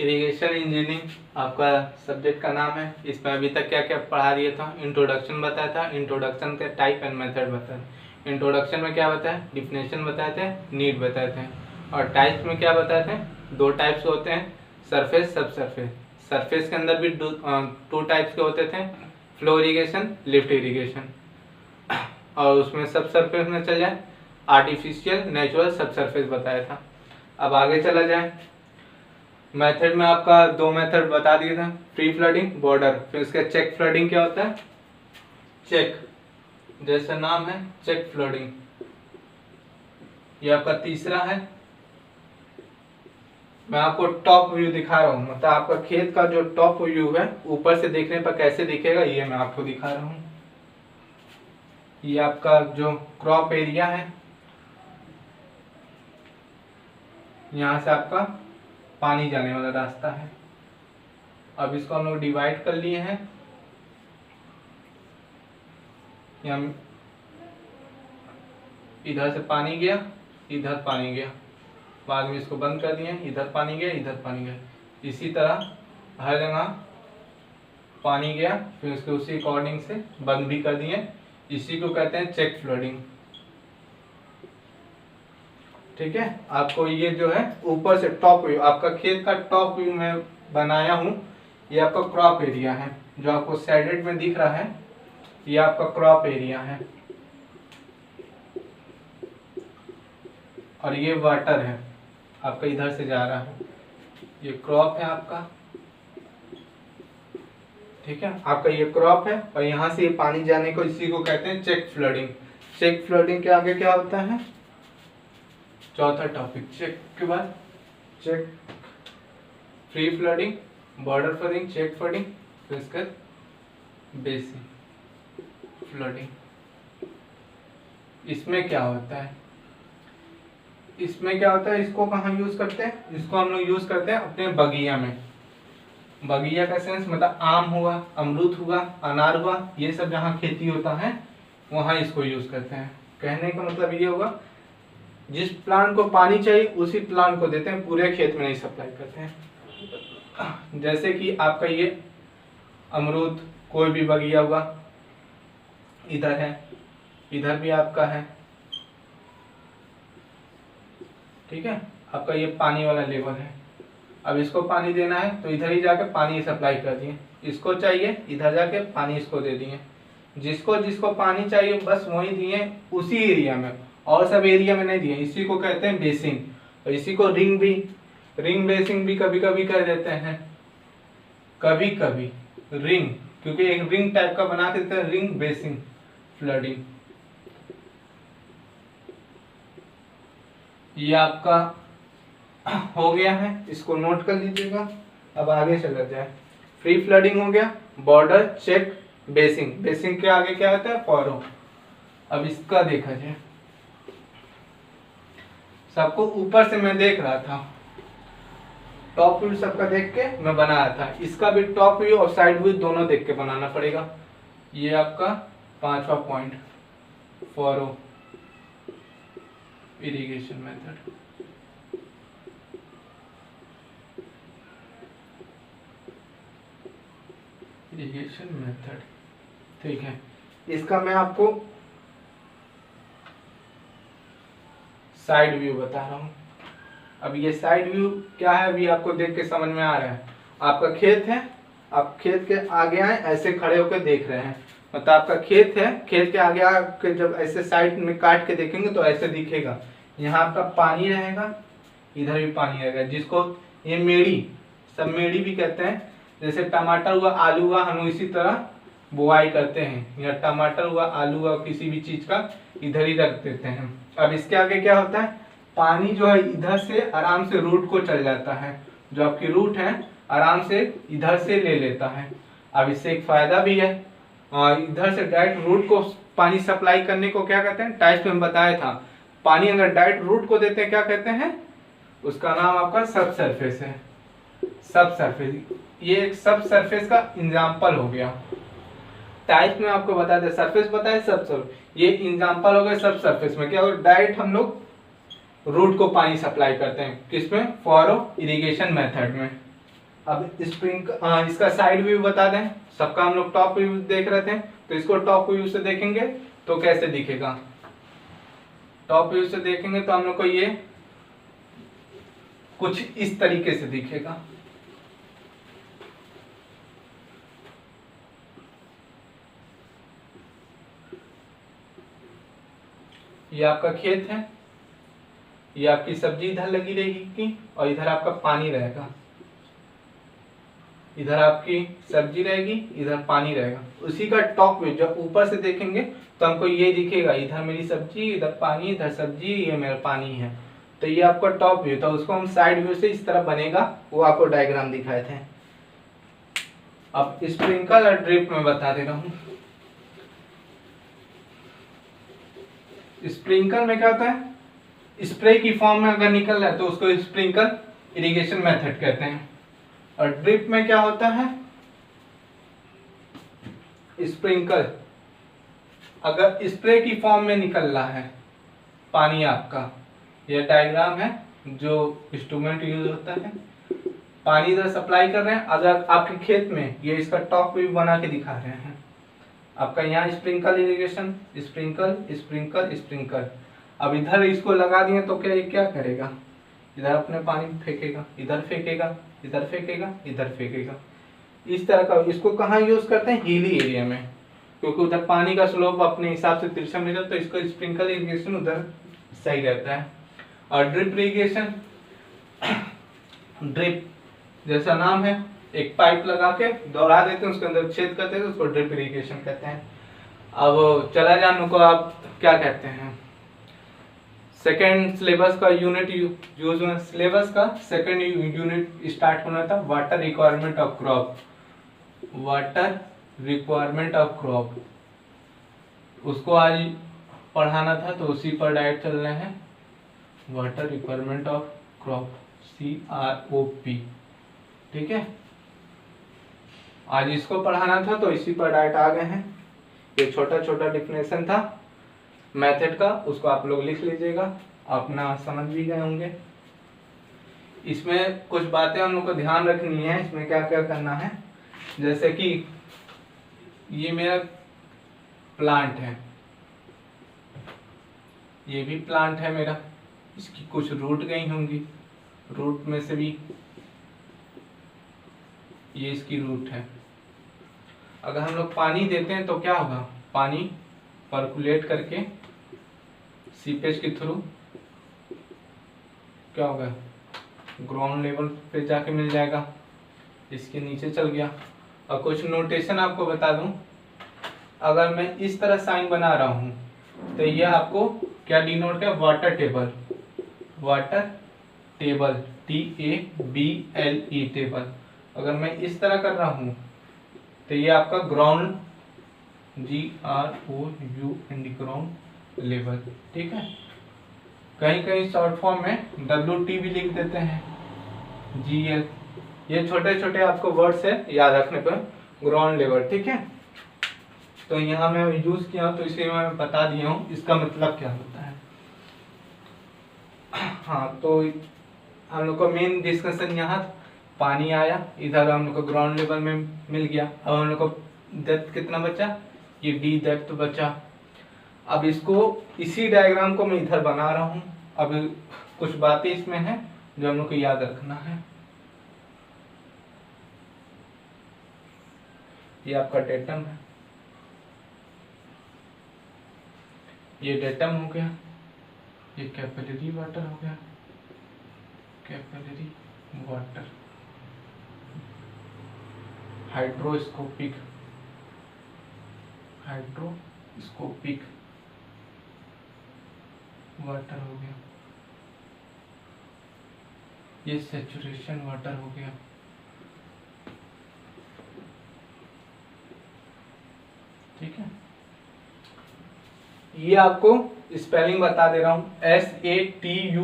Irrigation engineering आपका subject का नाम है। इसमें अभी तक क्या क्या पढ़ा दिया था। इंट्रोडक्शन बताया था, इंट्रोडक्शन के टाइप एंड मेथड बताया। इंट्रोडक्शन में क्या बताया, डिफिनेशन बताए थे, नीड बताए थे। और टाइप्स में क्या बताए थे, दो टाइप्स होते हैं, सरफेस सब सरफेस। सरफेस के अंदर भी टू टाइप्स के होते थे, फ्लो इरिगेशन, लिफ्ट इरिगेशन। और उसमें सब सरफेस में चल जाए आर्टिफिशियल, नेचुरल, सब सरफेस बताया था। अब आगे चला जाए, मेथड में आपका दो मेथड बता दिए थे, फ्री फ्लडिंग, बॉर्डर। फिर उसका चेक फ्लडिंग क्या होता है, चेक, जैसा नाम है चेक फ्लडिंग। ये आपका तीसरा है। मैं आपको टॉप व्यू दिखा रहा हूँ, मतलब आपका खेत का जो टॉप व्यू है ऊपर से देखने पर कैसे दिखेगा ये मैं आपको दिखा रहा हूँ। ये आपका जो क्रॉप एरिया है, यहाँ से आपका पानी जाने वाला रास्ता है। अब इसको हम लोग डिवाइड कर लिए हैं। यहाँ इधर से पानी गया, इधर पानी गया, बाद में इसको बंद कर दिए, इधर पानी गया, इधर पानी गया। इसी तरह हर जगह पानी गया, फिर उसके उसी अकॉर्डिंग से बंद भी कर दिए। इसी को कहते हैं चेक फ्लडिंग। ठीक है, आपको ये जो है ऊपर से टॉप व्यू, आपका खेत का टॉप व्यू मैं बनाया हूँ। ये आपका क्रॉप एरिया है, जो आपको शेडेड में दिख रहा है, ये आपका क्रॉप एरिया है। और ये वाटर है, आपका इधर से जा रहा है, ये क्रॉप है आपका। ठीक है, आपका ये क्रॉप है और यहाँ से ये पानी जाने को, इसी को कहते हैं चेक फ्लडिंग। चेक फ्लडिंग के आगे क्या होता है, चौथा टॉपिक, चेक के बाद check, free flooding, border flooding, check flooding, फिर इसका बेसिक फ्लडिंग। इसमें क्या होता है, इसमें क्या होता है, इसको कहाँ यूज करते हैं, इसको हम लोग यूज करते हैं अपने बगिया में। बगिया का सेंस मतलब आम हुआ, अमरूद हुआ, अनार हुआ, ये सब जहाँ खेती होता है वहाँ इसको यूज करते हैं। कहने का मतलब ये होगा, जिस प्लांट को पानी चाहिए उसी प्लांट को देते हैं, पूरे खेत में नहीं सप्लाई करते हैं। जैसे कि आपका ये अमरूद, कोई भी बगिया हुआ, इधर है, इधर भी आपका है। ठीक है, आपका ये पानी वाला लेवल है। अब इसको पानी देना है तो इधर ही जाके पानी सप्लाई कर दिए, इसको चाहिए इधर जाके पानी इसको दे दिए। जिसको जिसको पानी चाहिए बस वही दिए उसी एरिया में, और सब एरिया में नहीं दिए। इसी को कहते हैं बेसिन, और इसी को रिंग भी, रिंग बेसिन भी कभी कभी कर देते हैं, कभी कभी रिंग, क्योंकि एक रिंग टाइप का बना देते हैं, रिंग बेसिन फ्लडिंग। ये आपका हो गया है, इसको नोट कर लीजिएगा। अब आगे चला जाए, फ्री फ्लडिंग हो गया, बॉर्डर, चेक, बेसिंग। बेसिंग के आगे क्या होता है, फॉरो। अब इसका देखा जाए, सबको ऊपर से मैं देख रहा था, टॉप व्यू सबका देख के मैं बनाया था। इसका भी टॉप व्यू और साइड व्यू दोनों देख के बनाना पड़ेगा। ये आपका पांचवा point, furrow irrigation method. Irrigation method, ठीक है। इसका मैं आपको साइड व्यू बता रहा हूँ। अब ये साइड व्यू क्या है, अभी आपको देख के समझ में आ रहा है। आपका खेत है, आप खेत के आगे आए, ऐसे खड़े होकर देख रहे हैं, मतलब आपका खेत है, खेत के आगे आके जब ऐसे साइड में काट के देखेंगे तो ऐसे दिखेगा। यहाँ आपका पानी रहेगा, इधर भी पानी रहेगा, जिसको ये मेड़ी, सब मेड़ी भी कहते हैं। जैसे टमाटर हुआ, आलू हुआ, हम इसी तरह बुआई करते हैं, या टमाटर हुआ, आलू हुआ, किसी भी चीज का इधर ही रख देते हैं। अब इसके आगे क्या होता है, पानी जो है इधर से आराम से रूट को चल जाता है, जो आपकी रूट है आराम से इधर से ले लेता है। अब इससे एक फायदा भी है, और इधर से डायरेक्ट रूट को पानी सप्लाई करने को क्या कहते हैं, टाइप्स में बताया था। पानी अगर डायरेक्ट रूट को देते हैं क्या कहते हैं, उसका नाम आपका सब सरफेस है। सब सरफेस, ये एक सब सरफेस का एग्जाम्पल हो गया। टाइप में आपको बता दे, सरफेस बताए, सब सरफेस, ये एग्जाम्पल हो गया सब सरफेस में। क्या होगा, डायरेक्ट हम लोग रूट को पानी सप्लाई करते हैं, किसमें, फॉरो इरिगेशन मेथड में। अब इसका साइड व्यू बता दें। सबका हम लोग टॉप व्यू देख रहे थे, तो इसको टॉप व्यू से देखेंगे तो कैसे दिखेगा। टॉप व्यू से देखेंगे तो हम लोग को ये कुछ इस तरीके से दिखेगा। ये आपका खेत है, ये आपकी सब्जी इधर लगी रहेगी और इधर आपका पानी रहेगा। इधर आपकी सब्जी रहेगी, इधर पानी रहेगा। उसी का टॉप व्यू जब ऊपर से देखेंगे तो हमको ये दिखेगा, इधर मेरी सब्जी, इधर पानी, इधर सब्जी, ये मेरा पानी है। तो ये आपका टॉप व्यू था। उसको हम साइड व्यू से इस तरह बनेगा, वो आपको डायग्राम दिखाए थे। अब स्प्रिंकल और ड्रिप में बता दे रहा हूँ। स्प्रिंकल में क्या होता है, स्प्रे की फॉर्म में अगर निकल रहा है तो उसको स्प्रिंकल इरिगेशन मेथड कहते हैं। और ड्रिप में क्या होता है, स्प्रिंकल अगर स्प्रे की फॉर्म में निकल रहा है पानी आपका, यह डायग्राम है जो इंस्ट्रूमेंट यूज होता है। पानी इधर सप्लाई कर रहे हैं, अगर आपके खेत में ये इसका टॉप व्यू बना के दिखा रहे हैं आपका, यहाँ sprinkle irrigation, sprinkle sprinkle sprinkle. अब इधर इसको लगा दिए तो क्या ये क्या करेगा, इधर अपने पानी फेंकेगा, इधर फेंकेगा, इधर फेंकेगा, इधर फेंकेगा। इस तरह का इसको कहाँ यूज करते हैं, हिली एरिया में, क्योंकि उधर पानी का स्लोप अपने हिसाब से तिरछा मिला, तो इसको स्प्रिंकल इरिगेशन उधर सही रहता है। और ड्रिप इरिगेशन, ड्रिप जैसा नाम है, एक पाइप लगा के दौड़ा देते हैं, उसके अंदर छेद करते हैं, उसको ड्रिप इरिगेशन कहते हैं। अब चला जाने को आप क्या कहते हैं, सेकेंड सिलेबस का यूनिट यूज हुआ, सिलेबस का सेकेंड यूनिट स्टार्ट होना था, water requirement of crop. Water requirement of crop उसको आज पढ़ाना था, तो उसी पर डायरेक्ट चल रहे हैं। Water requirement of crop, CROP, ठीक है। आज इसको पढ़ाना था तो इसी पर डायरेक्ट आ गए हैं। ये छोटा छोटा डिफिनेशन था मेथड का, उसको आप लोग लिख लीजिएगा, अपना समझ भी गए होंगे। इसमें कुछ बातें हम लोग को ध्यान रखनी है, इसमें क्या क्या करना है। जैसे कि ये मेरा प्लांट है, ये भी प्लांट है मेरा, इसकी कुछ रूट गई होंगी, रूट में से भी ये इसकी रूट है। अगर हम लोग पानी देते हैं तो क्या होगा, पानी पर्कुलेट करके सीपेज के थ्रू क्या होगा, ग्राउंड लेवल पे जाके मिल जाएगा, इसके नीचे चल गया। और कुछ नोटेशन आपको बता दूं, अगर मैं इस तरह साइन बना रहा हूं तो ये आपको क्या डिनोट है, water table, water table, TABLE table. अगर मैं इस तरह कर रहा हूं तो ये आपका ग्राउंड, GROUND ग्राउंड लेवल, ठीक है। कहीं कहीं शॉर्ट फॉर्म में WT भी लिख देते हैं, GL। ये छोटे छोटे आपको वर्ड्स है याद रखने पर, ग्राउंड लेवल, ठीक है। तो यहाँ मैं यूज किया हूँ तो इसे मैं बता दिया हूँ इसका मतलब क्या होता है। हाँ, तो हम लोग को मेन डिस्कशन यहाँ पानी आया, इधर हम लोग को ग्राउंड लेवल में मिल गया। अब हम लोग को डेप्थ कितना बचा, ये D डेप्थ बचा। अब इसको, इसी डायग्राम को मैं इधर बना रहा हूँ। अब कुछ बातें इसमें हैं जो हम लोग को याद रखना है। ये आपका डेटम है, ये डेटम हो गया, ये कैपिलरी वाटर हो गया, capillary water, hydroscopic, hydroscopic water हो गया, ये सैचुरेशन वाटर हो गया, ठीक है। ये आपको स्पेलिंग बता दे रहा हूं, SATURATION,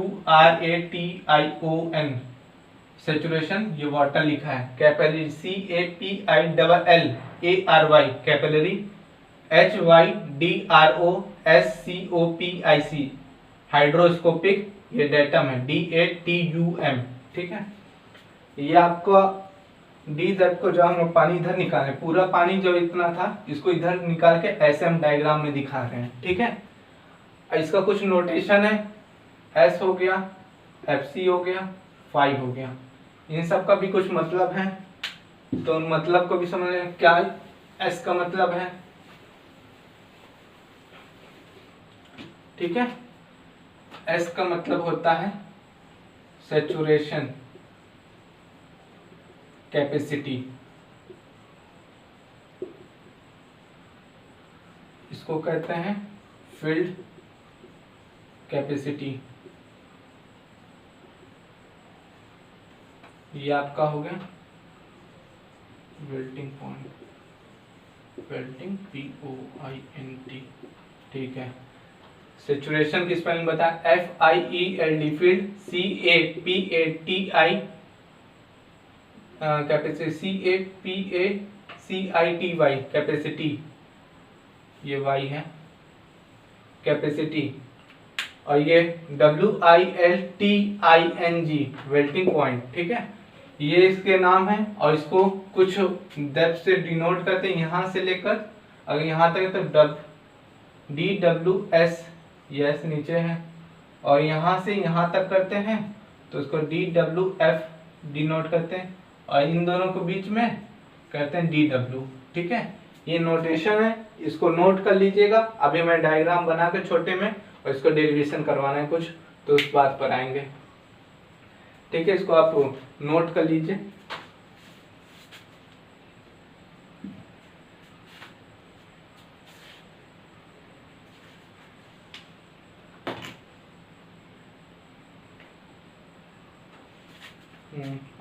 सैचुरेशन, ये वाटर लिखा है। Capillary CAPILLARY, capillary, HYDROSCOPIC, hydroscopic, ये डेटम है, DATUM, ठीक है। ये आपका डी डेप्थ को जो हम लोग पानी इधर निकाले, पूरा पानी जो इतना था इसको इधर निकाल के ऐसे हम डायग्राम में दिखा रहे हैं, ठीक है। इसका कुछ नोटेशन है, एस हो गया, एफ सी हो गया, फाइव हो गया, इन सब का भी कुछ मतलब है, तो मतलब को भी समझ लें। क्या एस का मतलब है, ठीक है, एस का मतलब होता है सैचुरेशन कैपेसिटी, इसको कहते हैं फील्ड कैपेसिटी। ये आपका हो गया मेल्टिंग पॉइंट, मेल्टिंग POINT, ठीक है। सैचुरेशन की स्पेलिंग बता, FIELD field, CAPATI capacity, CAPACITY capacity, ये वाई है कैपेसिटी, और ये WILTING वेल्टिंग पॉइंट, ठीक है। ये इसके नाम है और इसको कुछ डेप्थ से डिनोट करते हैं, यहाँ से लेकर अगर यहाँ तक है तो DWS, ये S नीचे है, और यहाँ से यहाँ तक करते हैं तो इसको DWF डिनोट करते हैं, और इन दोनों के बीच में कहते हैं DW, ठीक है। ये नोटेशन है, इसको नोट कर लीजिएगा। अभी मैं डायग्राम बना के छोटे में और इसको डेरिवेशन करवाना है कुछ, तो उस बात पर आएंगे, ठीक है। इसको आप नोट कर लीजिए।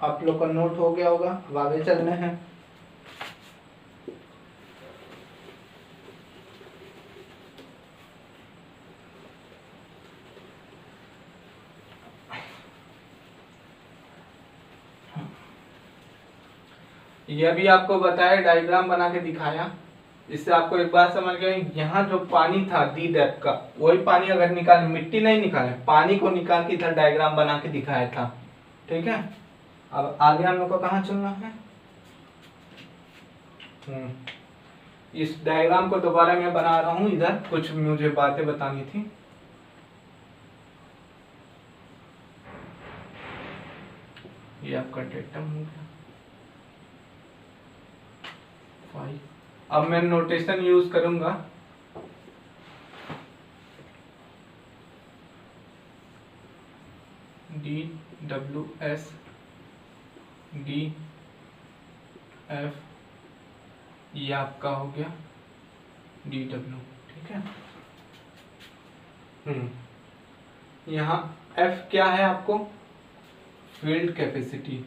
आप लोग का नोट हो गया होगा, अब आगे चलने हैं। यह भी आपको बताया, डायग्राम बना के दिखाया, इससे आपको एक बात समझ गई, यहाँ जो पानी था डी डेप्थ का, वही पानी अगर निकाले, मिट्टी नहीं निकाले, पानी को निकाल के इधर डायग्राम बना के दिखाया था, ठीक है। अब आगे हम लोग को कहाँ चलना है, इस डायग्राम को दोबारा मैं बना रहा हूँ, इधर कुछ मुझे बातें बतानी थी। ये आपका डेटम हो गया 5। अब मैं नोटेशन यूज करूंगा, DWS DF, ये आपका हो गया DW, ठीक है। यहाँ F क्या है आपको, field capacity,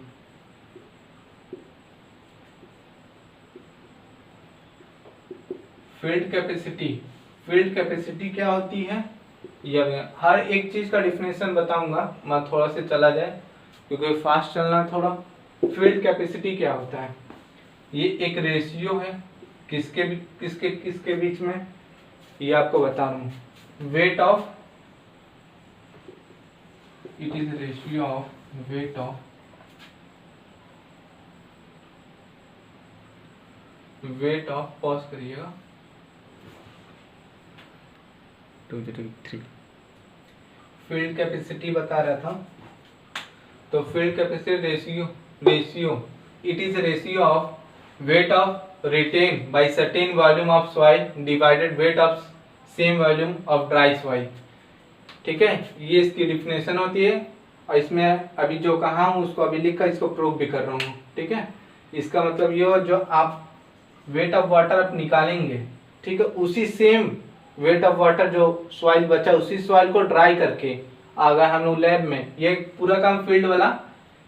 field capacity, field capacity क्या होती है, ये हर एक चीज का डिफिनेशन बताऊंगा, मैं थोड़ा से चला जाए क्योंकि फास्ट चलना थोड़ा। फील्ड कैपेसिटी क्या होता है, ये एक रेशियो है, किसके बीच में, ये आपको बता रहा हूँ, weight of, it is ratio of weight of pause करिएगा 203, फील्ड कैपेसिटी बता रहा था। तो field capacity ratio it is ratio of weight of written by certain volume of soil divided weight of same volume of dry soil, ठीक है। ये इसकी definition होती है, और इसमें अभी जो कहा हूँ उसको अभी लिखकर इसको प्रूव भी कर रहा हूँ, ठीक है। इसका मतलब ये हो, जो आप वेट ऑफ वाटर आप निकालेंगे, ठीक है, उसी सेम वेट ऑफ वाटर जो सॉइल बचा, उसी सॉइल को ड्राई करके अगर हम लोग लैब में, ये पूरा काम फील्ड वाला,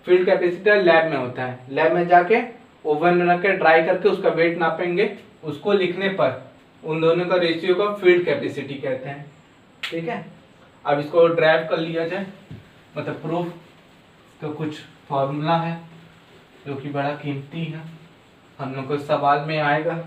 फील्ड कैपेसिटी लैब में होता है, लैब में जाके ओवन में रख के ड्राई करके उसका वेट नापेंगे, उसको लिखने पर उन दोनों का रेशियो को फील्ड कैपेसिटी कहते हैं, ठीक है। अब इसको ड्राइव कर लिया जाए, मतलब प्रूफ, तो कुछ फॉर्मूला है जो कि बड़ा कीमती है, हम लोग को सवाल में आएगा।